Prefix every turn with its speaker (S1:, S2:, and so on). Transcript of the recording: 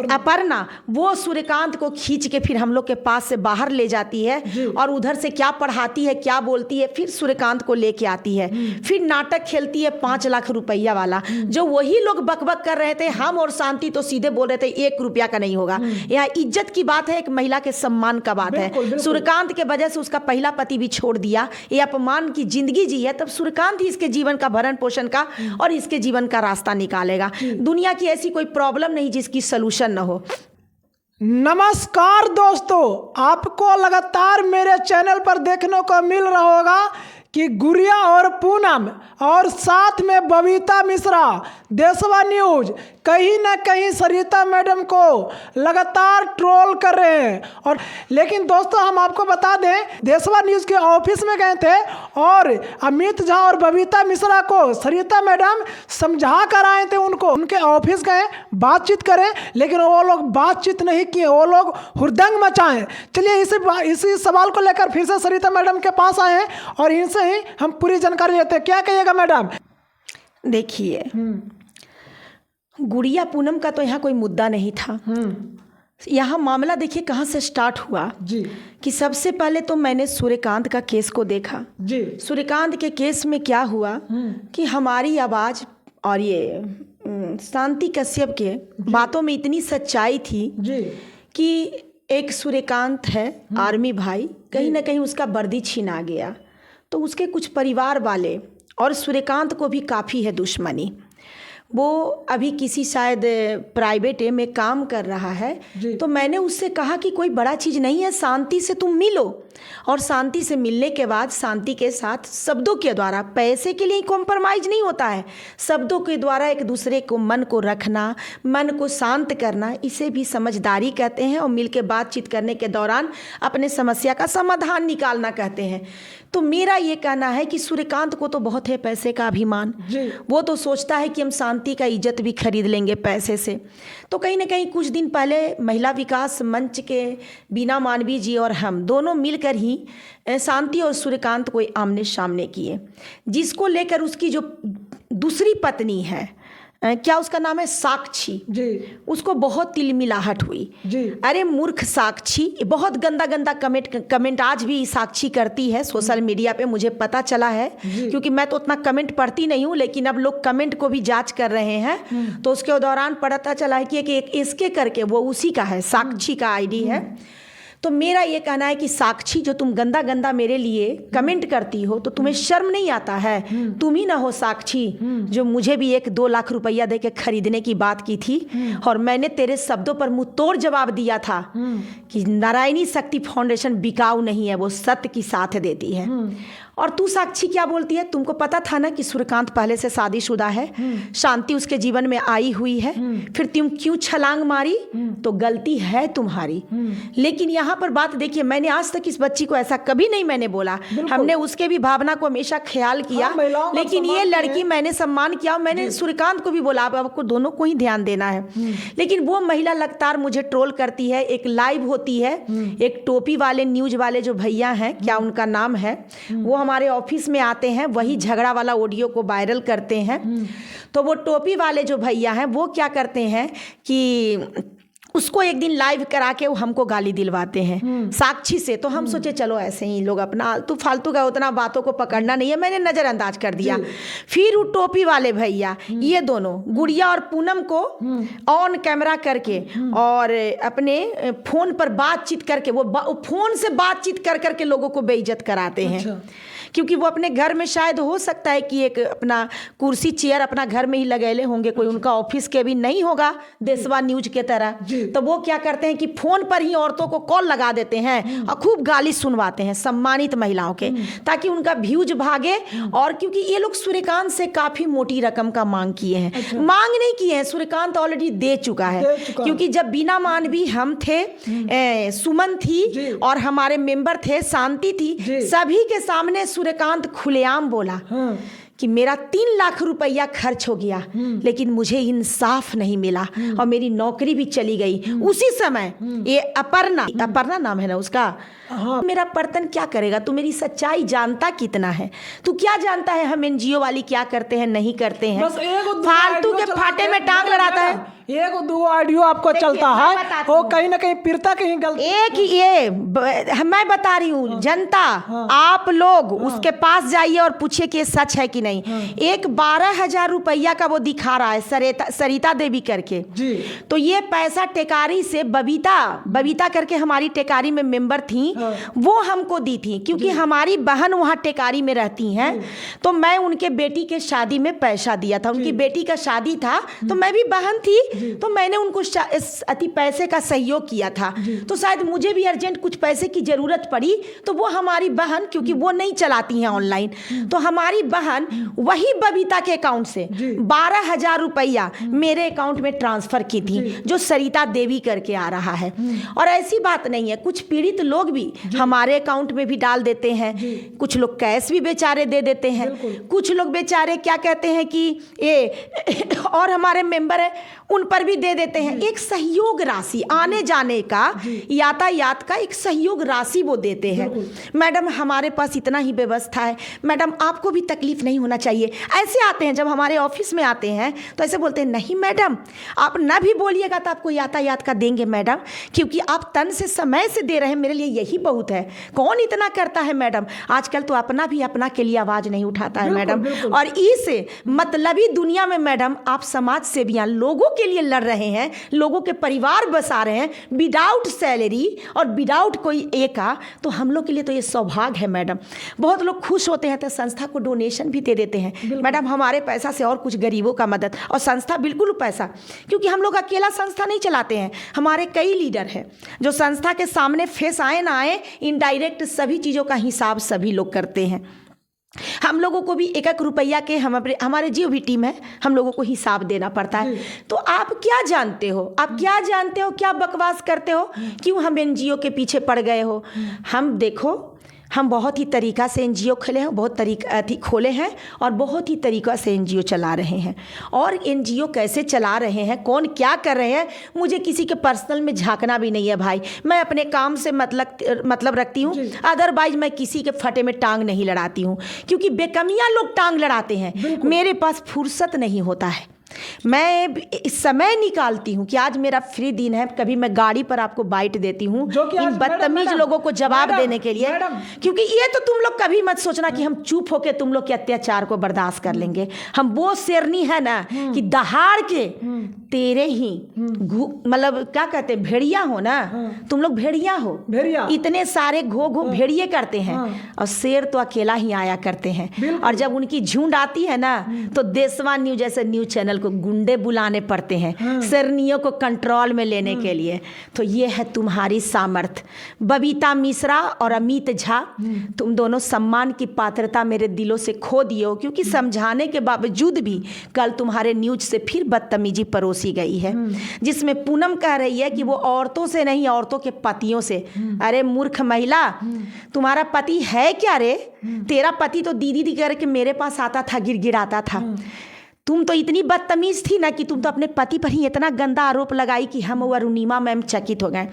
S1: अपर्णा वो सूर्यकांत को खींच के फिर हम लोग के पास से बाहर ले जाती है और उधर से क्या पढ़ाती है, क्या बोलती है, फिर सूर्यकांत को लेके आती है। फिर नाटक खेलती है 5 लाख रुपया वाला, जो वही लोग बकबक कर रहे थे। हम और शांति तो सीधे बोल रहे थे 1 रुपया का नहीं होगा। यहाँ इज्जत की बात है, एक महिला के सम्मान का बात है। सूर्यकांत के वजह से उसका पहला पति भी छोड़ दिया, ये अपमान की जिंदगी जी है। तब सूर्यकांत ही इसके जीवन का भरण पोषण का और इसके जीवन का रास्ता निकालेगा। दुनिया की ऐसी कोई प्रॉब्लम नहीं जिसकी सलूशन न हो।
S2: नमस्कार दोस्तों, आपको लगातार मेरे चैनल पर देखने को मिल रहा होगा कि गुड़िया और पूनम और साथ में बबीता मिश्रा देशवा न्यूज कहीं ना कहीं सरिता मैडम को लगातार ट्रोल कर रहे हैं। और लेकिन दोस्तों हम आपको बता दें, देशवा न्यूज के ऑफिस में गए थे और अमित झा और बबीता मिश्रा को सरिता मैडम समझा कर आए थे। उनके ऑफिस गए, बातचीत करें, लेकिन वो लोग बातचीत नहीं किए, वो लोग हुड़दंग मचाए। चलिए इसी सवाल को लेकर फिर से सरिता मैडम के पास आए हैं और इनसे ही हम पूरी जानकारी लेते हैं। क्या कहिएगा मैडम?
S1: देखिए, गुड़िया पूनम का तो यहाँ कोई मुद्दा नहीं था। यहाँ मामला देखिए कहाँ से स्टार्ट हुआ
S2: जी।
S1: कि सबसे पहले तो मैंने सूर्यकांत का केस को देखा
S2: जी।
S1: सूर्यकांत के केस में क्या हुआ कि हमारी आवाज़ और ये शांति कश्यप के बातों में इतनी सच्चाई थी
S2: जी।
S1: कि एक सूर्यकांत है आर्मी भाई, कहीं ना कहीं उसका वर्दी छीना गया, तो उसके कुछ परिवार वाले और सूर्यकांत को भी काफ़ी है दुश्मनी। वो अभी किसी शायद प्राइवेट में काम कर रहा है। तो मैंने उससे कहा कि कोई बड़ा चीज़ नहीं है, शांति से तुम मिलो, और शांति से मिलने के बाद शांति के साथ शब्दों के द्वारा, पैसे के लिए कॉम्प्रोमाइज़ नहीं होता है, शब्दों के द्वारा एक दूसरे को मन को रखना, मन को शांत करना, इसे भी समझदारी कहते हैं। और मिल के बातचीत करने के दौरान अपने समस्या का समाधान निकालना कहते हैं। तो मेरा ये कहना है कि सूर्यकांत को तो बहुत है पैसे का अभिमान, वो तो सोचता है कि हम शांति का इज्जत भी खरीद लेंगे पैसे से। तो कहीं ना कहीं कुछ दिन पहले महिला विकास मंच के बीना मानवी जी और हम दोनों मिलकर ही शांति और सूर्यकांत को आमने सामने किए, जिसको लेकर उसकी जो दूसरी पत्नी है, क्या उसका नाम है, साक्षी
S2: जी,
S1: उसको बहुत तिलमिलाहट हुई
S2: जी।
S1: अरे मूर्ख साक्षी, बहुत गंदा गंदा कमेंट आज भी साक्षी करती है सोशल मीडिया पे, मुझे पता चला है, क्योंकि मैं तो उतना कमेंट पढ़ती नहीं हूँ, लेकिन अब लोग कमेंट को भी जांच कर रहे हैं। तो उसके दौरान पता चला है कि एक इसके करके वो उसी का है, साक्षी का आईडी है। तो मेरा ये कहना है कि साक्षी, जो तुम गंदा गंदा मेरे लिए कमेंट करती हो, तो तुम्हें शर्म नहीं आता है? तुम ही ना हो साक्षी जो मुझे भी 1-2 लाख रुपया दे के खरीदने की बात की थी, और मैंने तेरे शब्दों पर मुंह तोड़ जवाब दिया था कि नारायणी शक्ति फाउंडेशन बिकाऊ नहीं है, वो सत्य की साथ देती है। और तू साक्षी क्या बोलती है? तुमको पता था ना कि सूर्यकांत पहले से शादीशुदा है, शांति उसके जीवन में आई हुई है, फिर तुम क्यों छलांग मारी? तो गलती है तुम्हारी। लेकिन यहाँ पर बात देखिए, मैंने आज तक इस बच्ची को ऐसा कभी नहीं मैंने बोला, हमने उसके भी भावना को हमेशा ख्याल किया, लेकिन ये लड़की मैंने सम्मान किया। मैंने सूर्यकांत को भी बोला आपको दोनों को ही ध्यान देना है, लेकिन वो महिला लगातार मुझे ट्रोल करती है। एक लाइव होती है, एक टोपी वाले न्यूज वाले जो भैया हैं, क्या उनका नाम है, वो हमारे ऑफिस में आते हैं, वही झगड़ा वाला ऑडियो को वायरल करते हैं। तो वो टोपी वाले जो भैया हैं वो क्या करते हैं कि उसको एक दिन लाइव करा के वो हमको गाली दिलवाते हैं साक्षी से। तो हम सोचे चलो ऐसे ही लोग अपना आलतू फालतू का उतना बातों को पकड़ना नहीं है, मैंने नज़रअंदाज कर दिया। फिर वो टोपी वाले भैया ये दोनों गुड़िया और पूनम को ऑन कैमरा करके और अपने फ़ोन पर बातचीत करके, वो फ़ोन से बातचीत कर करके लोगों को बेइज्जत कराते हैं। क्योंकि वो अपने घर में शायद हो सकता है कि एक अपना कुर्सी चेयर अपना घर में ही लगेले होंगे, कोई उनका ऑफिस के भी नहीं होगा देशवा न्यूज के तरह। तो वो क्या करते हैं कि फ़ोन पर ही औरतों को कॉल लगा देते हैं और खूब गाली सुनवाते हैं सम्मानित महिलाओं के, ताकि उनका व्यूज भागे। और क्योंकि ये लोग सूर्यकांत से काफ़ी मोटी रकम का मांग किए हैं, मांग नहीं किए हैं, सूर्यकांत ऑलरेडी दे चुका है। क्योंकि जब बीना मानवी हम थे, सुमन थी और हमारे मेंबर थे, शांति थी, सभी के सामने सूर्यकांत खुलेआम बोला कि मेरा 3 लाख रुपया खर्च हो गया, लेकिन मुझे इंसाफ नहीं मिला और मेरी नौकरी भी चली गई। उसी समय ये अपर्णा नाम है ना उसका, मेरा पर्तन क्या करेगा? तू मेरी सच्चाई जानता कितना है? तू क्या जानता है हम एनजीओ वाली क्या करते हैं नहीं करते हैं? फालतू के फाटे में टांग लड़ाता है।
S2: एक दो ऑडियो आपको
S1: देखिए,
S2: चलता
S1: मैं
S2: है
S1: बताती
S2: वो
S1: हूँ।
S2: कहीं ना कहीं पीरता कहीं गलत।
S1: एक ये मैं बता रही हूँ जनता, आप लोग उसके पास जाइए और पूछिए कि ये सच है कि नहीं। एक 12,000 रुपया का वो दिखा रहा है सरिता देवी करके।
S2: जी।
S1: तो ये पैसा टेकारी से बबीता करके हमारी टेकारी में मेंबर थी, वो हमको दी थी, क्योंकि हमारी बहन वहाँ टेकारी में रहती हैं। तो मैं उनके बेटी के शादी में पैसा दिया था, उनकी बेटी का शादी था, तो मैं भी बहन थी, तो मैंने उनको अति पैसे का सहयोग किया था। तो शायद मुझे भी अर्जेंट कुछ पैसे की जरूरत पड़ी, तो वो हमारी बहन, क्योंकि वो नहीं चलाती हैं ऑनलाइन, तो हमारी बहन वही बबीता के अकाउंट से 12,000 रुपया मेरे अकाउंट में ट्रांसफर की थी, जो सरिता देवी करके आ रहा है। और ऐसी बात नहीं है, कुछ पीड़ित लोग भी हमारे अकाउंट में भी डाल देते हैं, कुछ लोग कैश भी बेचारे दे देते हैं, कुछ लोग बेचारे क्या कहते हैं कि ये और हमारे मेंबर है उन पर भी दे देते हैं। एक सहयोग राशि, आने जाने का, यातायात का एक सहयोग राशि वो देते हैं। मैडम हमारे पास इतना ही व्यवस्था है, मैडम आपको भी तकलीफ नहीं होना चाहिए। ऐसे आते हैं, जब हमारे ऑफिस में आते हैं तो ऐसे बोलते हैं, नहीं मैडम आप ना भी बोलिएगा तो आपको यातायात का देंगे मैडम, क्योंकि आप तन से समय से दे रहे हैं, मेरे लिए यही बहुत है। कौन इतना करता है मैडम, आजकल तो अपना भी अपना के लिए आवाज़ नहीं उठाता है मैडम। और इस मतलबी दुनिया में मैडम आप समाज सेवियां लोगों के लिए लड़ रहे हैं, लोगों के परिवार बसा रहे हैं विदाउट सैलरी और विदाउट कोई एका, तो हम लोग के लिए तो ये सौभाग्य है मैडम। बहुत लोग खुश होते हैं तो संस्था को डोनेशन भी दे देते हैं मैडम, हमारे पैसा से और कुछ गरीबों का मदद। और संस्था बिल्कुल पैसा, क्योंकि हम लोग अकेला संस्था नहीं चलाते हैं, हमारे कई लीडर हैं जो संस्था के सामने फेस आए ना आए, इनडायरेक्ट सभी चीज़ों का हिसाब सभी लोग करते हैं। हम लोगों को भी 1-1 रुपया के हमारे जो भी टीम है, हम लोगों को हिसाब देना पड़ता है। तो आप क्या जानते हो, क्या बकवास करते हो, क्यों हम एनजीओ के पीछे पड़ गए हो। हम देखो, हम बहुत ही तरीक़ा से एनजीओ खोले हैं, खोले हैं और बहुत ही तरीक़ा से एनजीओ चला रहे हैं। और एनजीओ कैसे चला रहे हैं, कौन क्या कर रहे हैं, मुझे किसी के पर्सनल में झांकना भी नहीं है भाई। मैं अपने काम से मतलब रखती हूँ, अदरवाइज मैं किसी के फटे में टांग नहीं लड़ाती हूँ, क्योंकि बेकमियाँ लोग टांग लड़ाते हैं। मेरे पास फुर्सत नहीं होता है, मैं समय निकालती हूँ कि आज मेरा फ्री दिन है, कभी मैं गाड़ी पर आपको बाइट देती हूँ इन बदतमीज लोगों को जवाब देने के लिए, क्योंकि ये तो तुम लोग कभी मत सोचना कि हम चुप होके तुम लोग के अत्याचार को बर्दाश्त कर लेंगे। हम वो शेरनी है ना कि दहाड़ के तेरे ही मतलब क्या कहते हैं, भेड़िया हो ना, तुम लोग भेड़िया हो, इतने सारे घो भेड़िए करते हैं, और शेर तो अकेला ही आया करते हैं। और जब उनकी झुंड आती है ना, तो देशवा न्यूज जैसे न्यूज चैनल को गुंडे बुलाने पड़ते हैं शेरनियों को कंट्रोल में लेने के लिए। तो ये है तुम्हारी सामर्थ। बबीता मिश्रा और अमित झा, तुम दोनों सम्मान की पात्रता मेरे दिलों से खो दिए हो, क्योंकि समझाने के बावजूद भी कल तुम्हारे न्यूज से फिर बदतमीजी परोसी गई है, जिसमें पूनम कह रही है कि वो औरतों से नहीं, औरतों के पतियों से। अरे मूर्ख महिला, तुम्हारा पति है क्या रे? तेरा पति तो दीदी करके मेरे पास आता था, गिड़गिड़ाता था। तुम तो इतनी बदतमीज थी ना कि तुम तो अपने पति पर ही इतना गंदा आरोप लगाई कि हम और अरुणिमा मैम चकित हो गए।